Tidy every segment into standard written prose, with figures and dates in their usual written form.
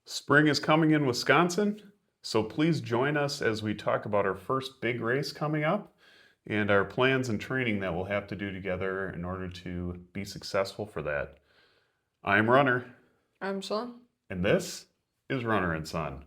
Spring is coming in Wisconsin, so please join us as we talk about our first big race coming up and our plans and training that we'll have to do together in order to be successful for that. I'm Runner, I'm Son. and this is Runner and Son.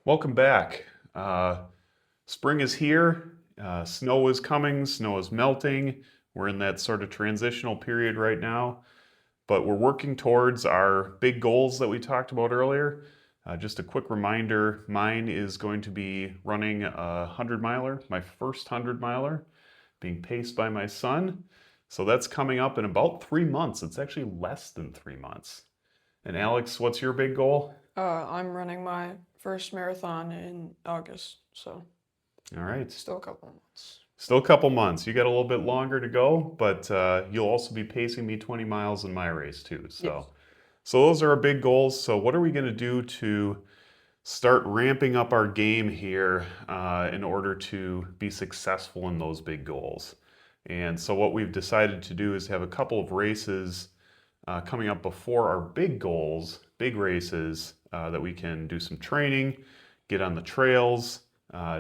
Welcome back. Spring is here. Snow is coming. Snow is melting. We're in that sort of transitional period right now, but we're working towards our big goals that we talked about earlier. Just a quick reminder, mine is going to be running a 100-miler, my first 100-miler, being paced by my son. So that's coming up in about 3 months. It's actually less than 3 months. And Alex, what's your big goal? I'm running my first marathon in August, so All right. still a couple of months. Still a couple months. You got a little bit longer to go, but you'll also be pacing me 20 miles in my race too. Yes. So those are our big goals. So what are we going to do to start ramping up our game here in order to be successful in those big goals? And so what we've decided to do is have a couple of races coming up before our big goals, big races, that we can do some training, get on the trails,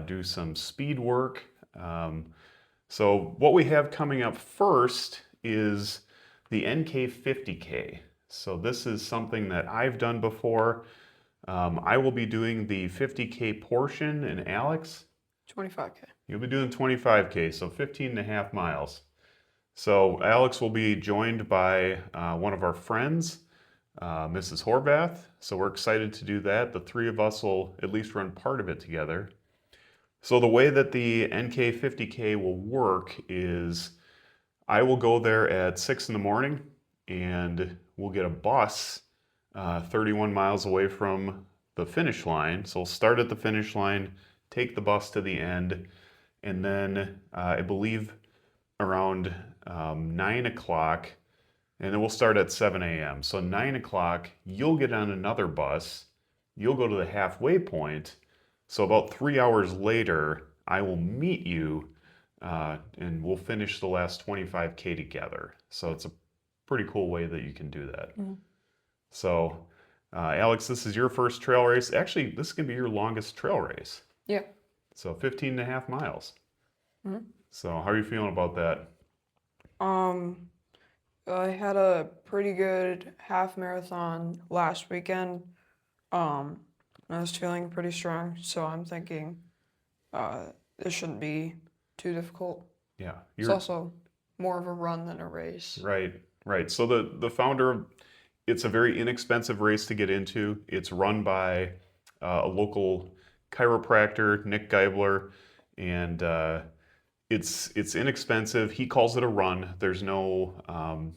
do some speed work. So what we have coming up first is the NK50K. So this is something that I've done before. I will be doing the 50K portion, and Alex, 25K. you'll be doing 25K, so 15.5 miles. So Alex will be joined by one of our friends, Mrs. Horvath. So we're excited to do that. The three of us will at least run part of it together. So the way that the NK50K will work is I will go there at 6 in the morning and we'll get a bus 31 miles away from the finish line. So we'll start at the finish line, take the bus to the end, and then I believe around 9 o'clock, and then we'll start at 7 a.m. So 9 o'clock, you'll get on another bus, you'll go to the halfway point. So about 3 hours later, I will meet you and we'll finish the last 25K together. So it's a pretty cool way that you can do that. Mm-hmm. So Alex, this is your first trail race. Actually, this is going to be your longest trail race. Yeah. So 15.5 miles. Mm-hmm. So how are you feeling about that? I had a pretty good half marathon last weekend. I was feeling pretty strong, so I'm thinking this shouldn't be too difficult. Yeah. It's also more of a run than a race. Right. So the founder, it's a very inexpensive race to get into. It's run by a local chiropractor, Nick Geibler, and it's inexpensive. He calls it a run. There's no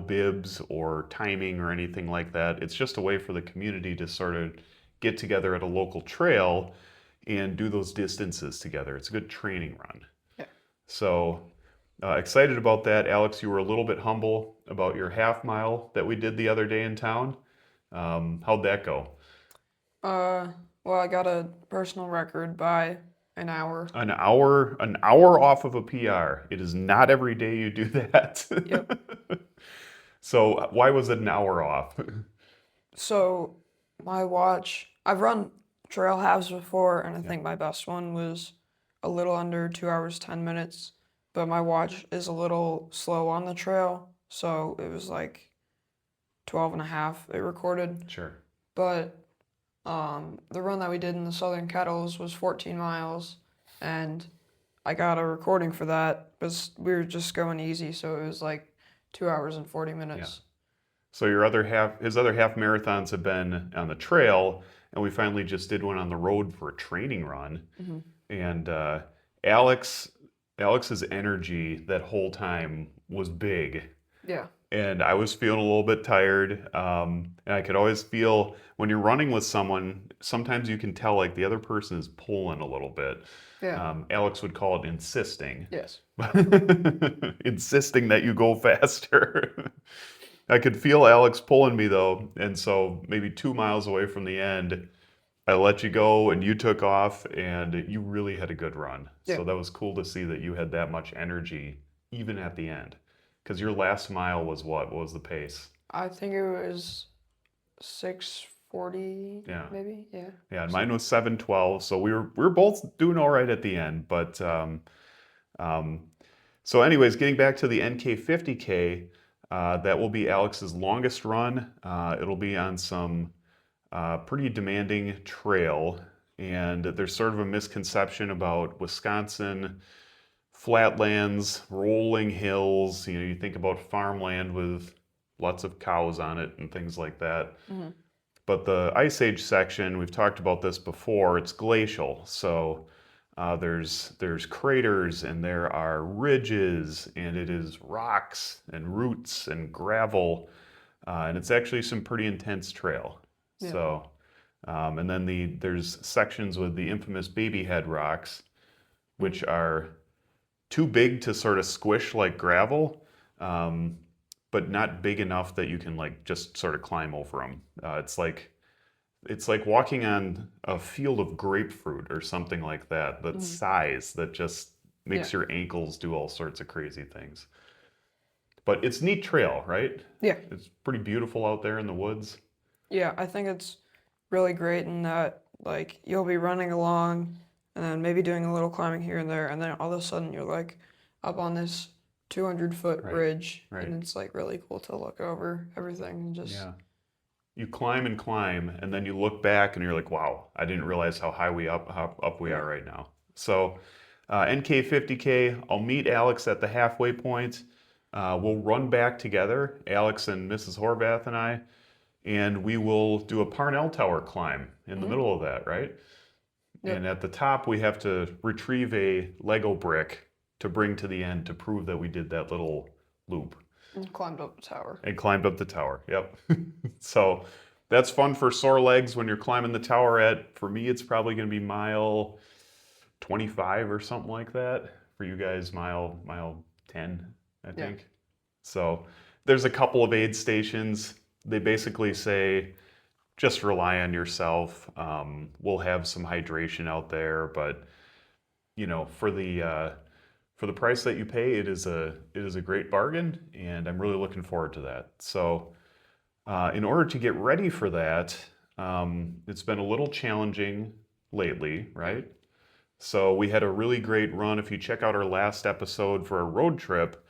bibs or timing or anything like that. It's just a way for the community to sort of get together at a local trail and do those distances together. It's a good training run. Yeah. So excited about that. Alex, you were a little bit humble about your half mile that we did the other day in town. How'd that go? Well, I got a personal record by an hour. An hour off of a PR. It is not every day you do that. Yep. So why was it an hour off? So my watch, I've run trail halves before, and I Yeah. think my best one was a little under 2 hours, 10 minutes, but my watch is a little slow on the trail, so it was like 12 and a half it recorded. Sure. But the run that we did in the Southern Kettles was 14 miles, and I got a recording for that, but we were just going easy, so it was like 2 hours and 40 minutes. So his other half marathons have been on the trail, and we finally just did one on the road for a training run. Mm-hmm. And Alex's energy that whole time was big. Yeah. and I was feeling a little bit tired. And I could always feel when you're running with someone, sometimes you can tell like the other person is pulling a little bit. Yeah. Alex would call it insisting. Yes. Insisting that you go faster. I could feel Alex pulling me though, and so maybe 2 miles away from the end, I let you go and you took off, and you really had a good run. Yeah. So that was cool to see that you had that much energy even at the end. Because your last mile was what? What was the pace? I think it was 6:40, Yeah. maybe. Yeah. Yeah, and mine was 7:12, so we were both doing all right at the end. But um, so anyways, getting back to the NK50K, that will be Alex's longest run. It'll be on some pretty demanding trail, and there's sort of a misconception about Wisconsin flatlands, rolling hills. You know, you think about farmland with lots of cows on it and things like that. Hmm. But the Ice Age section, we've talked about this before, it's glacial. So there's craters and there are ridges and it is rocks and roots and gravel. And it's actually some pretty intense trail. Yeah. So, and then there's sections with the infamous baby head rocks, which are too big to sort of squish like gravel, but not big enough that you can like just sort of climb over them. It's like walking on a field of grapefruit or something like that. That size that just makes Yeah. your ankles do all sorts of crazy things. But it's neat trail, right? Yeah. It's pretty beautiful out there in the woods. Yeah, I think it's really great in that like you'll be running along and then maybe doing a little climbing here and there, and then all of a sudden you're like up on this 200-foot Right, ridge, right. and it's like really cool to look over everything and just Yeah. You climb and climb, and then you look back and you're like, wow, I didn't realize how high how up we Yeah. are right now. So, NK50K, I'll meet Alex at the halfway point. We'll run back together, Alex and Mrs. Horvath and I, and we will do a Parnell Tower climb in the middle of that, right? Yep. And at the top, we have to retrieve a Lego brick to bring to the end to prove that we did that little loop. And climbed up the tower. And climbed up the tower. Yep. So that's fun for sore legs when you're climbing the tower for me, it's probably going to be mile 25 or something like that. For you guys, mile 10, I think. So there's a couple of aid stations. They basically say, just rely on yourself. We'll have some hydration out there, but you know, for the price that you pay, it is a great bargain, and I'm really looking forward to that. So, in order to get ready for that, it's been a little challenging lately, right? So we had a really great run. If you check out our last episode for a road trip,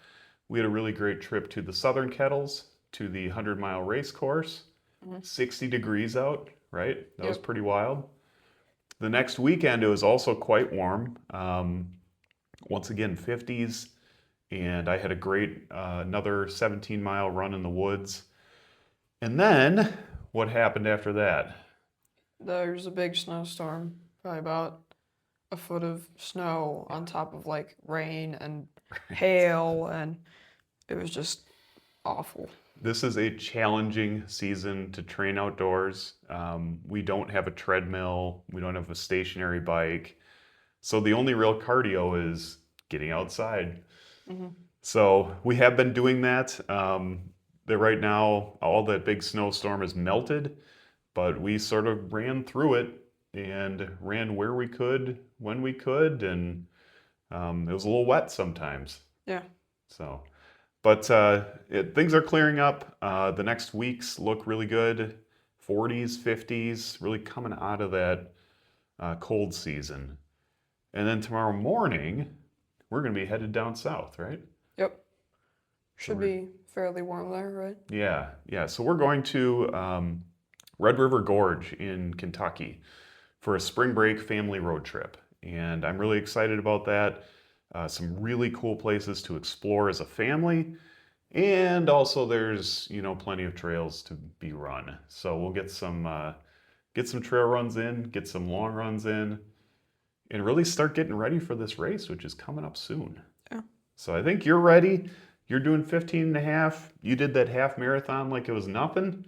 we had a really great trip to the Southern Kettles, to the 100-mile race course. 60 degrees out, right? That was pretty wild. The next weekend, it was also quite warm. Once again, 50s, and I had a great another 17-mile run in the woods. And then, what happened after that? There's a big snowstorm, probably about a foot of snow on top of like rain and hail, and it was just awful. This is a challenging season to train outdoors. We don't have a treadmill, we don't have a stationary bike. So the only real cardio is getting outside. So we have been doing that. Right now, all that big snowstorm is melted, but we sort of ran through it and ran where we could, when we could, and it was a little wet sometimes. Yeah. So, but things are clearing up. The next weeks look really good. 40s, 50s, really coming out of that cold season. And then tomorrow morning, we're going to be headed down south, right? Yep. Should be fairly warm there, right? Yeah, yeah. So we're going to Red River Gorge in Kentucky for a spring break family road trip. And I'm really excited about that. Some really cool places to explore as a family. And also there's, plenty of trails to be run. So we'll get some trail runs in, get some long runs in, and really start getting ready for this race, which is coming up soon. Yeah. So I think you're ready. you're doing 15 and a half. You did that half marathon like it was nothing.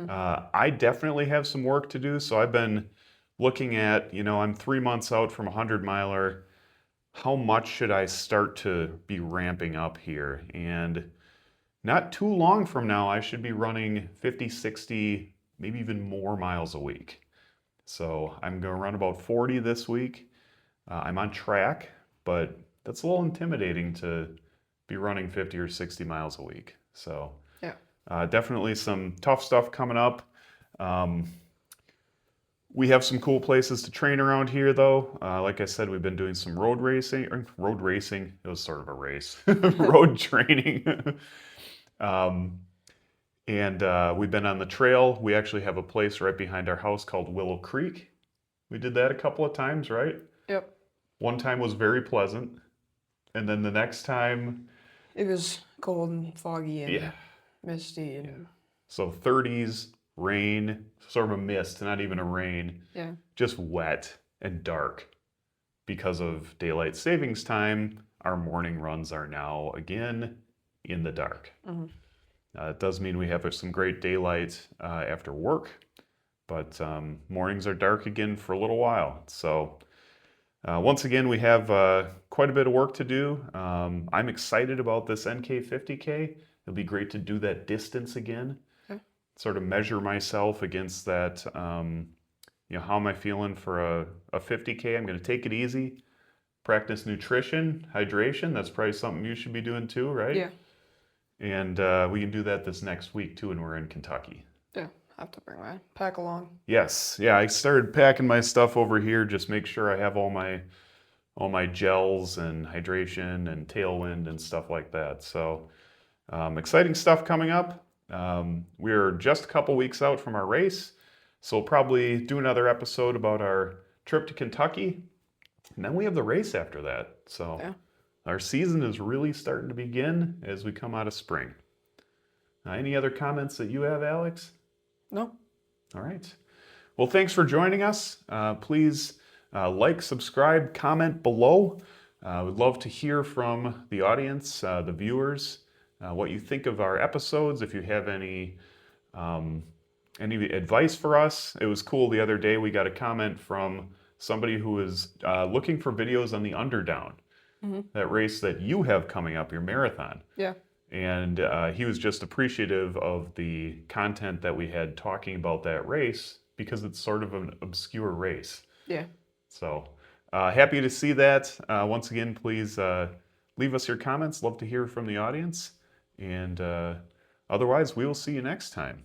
I definitely have some work to do. So I've been looking at, I'm 3 months out from a 100 miler. How much should I start to be ramping up here? And not too long from now, I should be running 50, 60, maybe even more miles a week. So I'm going to run about 40 this week. I'm on track, but that's a little intimidating to be running 50 or 60 miles a week. So Yeah. definitely some tough stuff coming up. We have some cool places to train around here, though. Like I said, we've been doing some road racing. It was sort of a race. Road training. um, and we've been on the trail. We actually have a place right behind our house called Willow Creek. We did that a couple of times, right? Yep. One time was very pleasant. And then the next time, It was cold and foggy and yeah. misty and So 30s, rain, sort of a mist, not even a rain, yeah. just wet and dark. Because of daylight savings time, our morning runs are now again in the dark. It does mean we have some great daylight after work, but mornings are dark again for a little while. So once again, we have quite a bit of work to do. I'm excited about this NK50K. It'll be great to do that distance again, sort of measure myself against that. How am I feeling for a 50K? I'm going to take it easy, practice nutrition, hydration. That's probably something you should be doing too, right? Yeah. And we can do that this next week too when we're in Kentucky. Yeah. I have to bring my pack along. Yes. Yeah, I started packing my stuff over here, just make sure I have all my gels and hydration and tailwind and stuff like that. So exciting stuff coming up. We're just a couple weeks out from our race, so we'll probably do another episode about our trip to Kentucky, and then we have the race after that. So Yeah. our season is really starting to begin as we come out of spring. Any other comments that you have, Alex? No. All right. Well, thanks for joining us. Please like, subscribe, comment below. We'd love to hear from the audience, the viewers, what you think of our episodes. If you have any advice for us. It was cool the other day we got a comment from somebody who was looking for videos on the Underdown, that race that you have coming up, your marathon. Yeah. And he was just appreciative of the content that we had talking about that race because it's sort of an obscure race. Yeah. So happy to see that. Once again, please leave us your comments. Love to hear from the audience. And otherwise, we will see you next time.